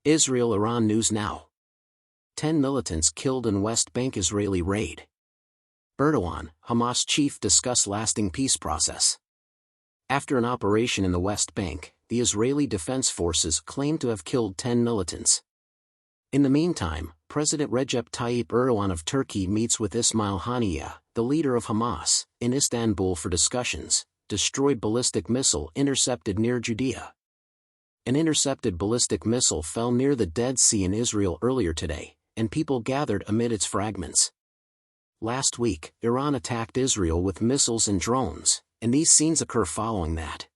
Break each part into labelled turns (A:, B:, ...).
A: Israel-Iran news now. 10 militants killed in West Bank Israeli raid. Erdogan, Hamas chief discuss lasting peace process. After an operation in the West Bank, the Israeli Defense Forces claimed to have killed 10 militants. In the meantime, President Recep Tayyip Erdogan of Turkey meets with Ismail Haniyeh, the leader of Hamas, in Istanbul for discussions. Destroyed ballistic missile intercepted near Judea. An intercepted ballistic missile fell near the Dead Sea in Israel earlier today, and people gathered amid its fragments. Last week, Iran attacked Israel with missiles and drones, and these scenes occur following that.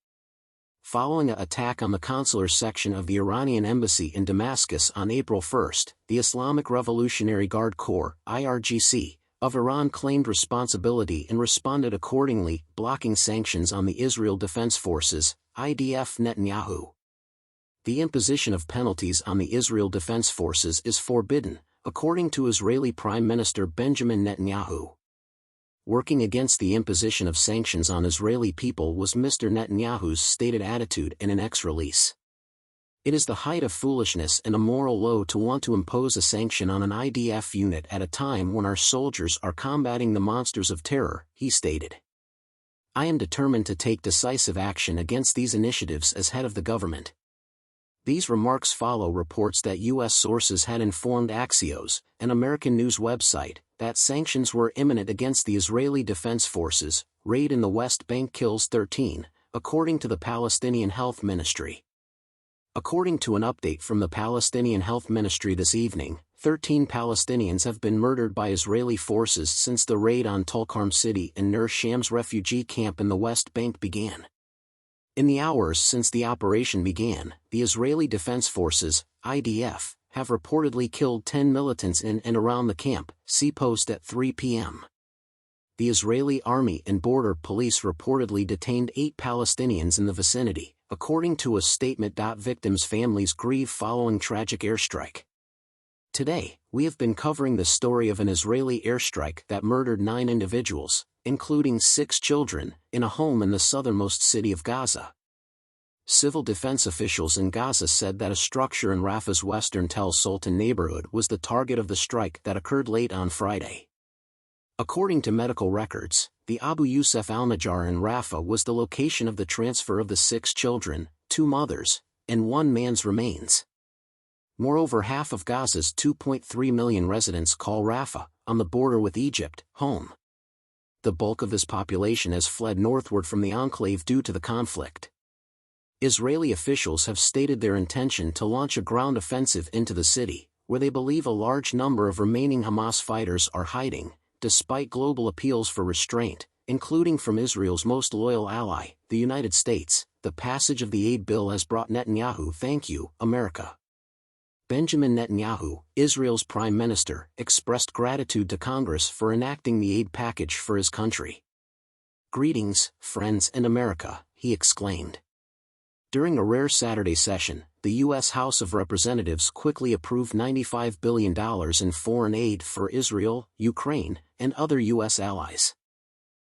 A: Following an attack on the consular section of the Iranian embassy in Damascus on April 1, the Islamic Revolutionary Guard Corps, IRGC, of Iran claimed responsibility and responded accordingly, blocking sanctions on the Israel Defense Forces, IDF. Netanyahu. The imposition of penalties on the Israel Defense Forces is forbidden, according to Israeli Prime Minister Benjamin Netanyahu. Working against the imposition of sanctions on Israeli people was Mr. Netanyahu's stated attitude in an ex-release. It is the height of foolishness and a moral low to want to impose a sanction on an IDF unit at a time when our soldiers are combating the monsters of terror, he stated. I am determined to take decisive action against these initiatives as head of the government. These remarks follow reports that U.S. sources had informed Axios, an American news website, that sanctions were imminent against the Israeli Defense Forces. Raid in the West Bank kills 13, according to the Palestinian Health Ministry. According to an update from the Palestinian Health Ministry this evening, 13 Palestinians have been murdered by Israeli forces since the raid on Tulkarm City and Nur Shams refugee camp in the West Bank began. In the hours since the operation began, the Israeli Defense Forces, IDF, have reportedly killed 10 militants in and around the camp, see post at 3 p.m. The Israeli Army and Border Police reportedly detained 8 Palestinians in the vicinity, according to a statement. Victims' families grieve following tragic airstrike. Today, we have been covering the story of an Israeli airstrike that murdered 9 individuals, including 6 children, in a home in the southernmost city of Gaza. Civil defense officials in Gaza said that a structure in Rafah's western Tel Sultan neighborhood was the target of the strike that occurred late on Friday. According to medical records, the Abu Yusuf al-Najjar in Rafah was the location of the transfer of the 6 children, 2 mothers, and 1 man's remains. Moreover, half of Gaza's 2.3 million residents call Rafah, on the border with Egypt, home. The bulk of this population has fled northward from the enclave due to the conflict. Israeli officials have stated their intention to launch a ground offensive into the city, where they believe a large number of remaining Hamas fighters are hiding, despite global appeals for restraint, including from Israel's most loyal ally, the United States. The passage of the aid bill has brought Netanyahu "Thank you, America." Benjamin Netanyahu, Israel's prime minister, expressed gratitude to Congress for enacting the aid package for his country. "Greetings, friends and America," he exclaimed. During a rare Saturday session, the U.S. House of Representatives quickly approved $95 billion in foreign aid for Israel, Ukraine, and other U.S. allies.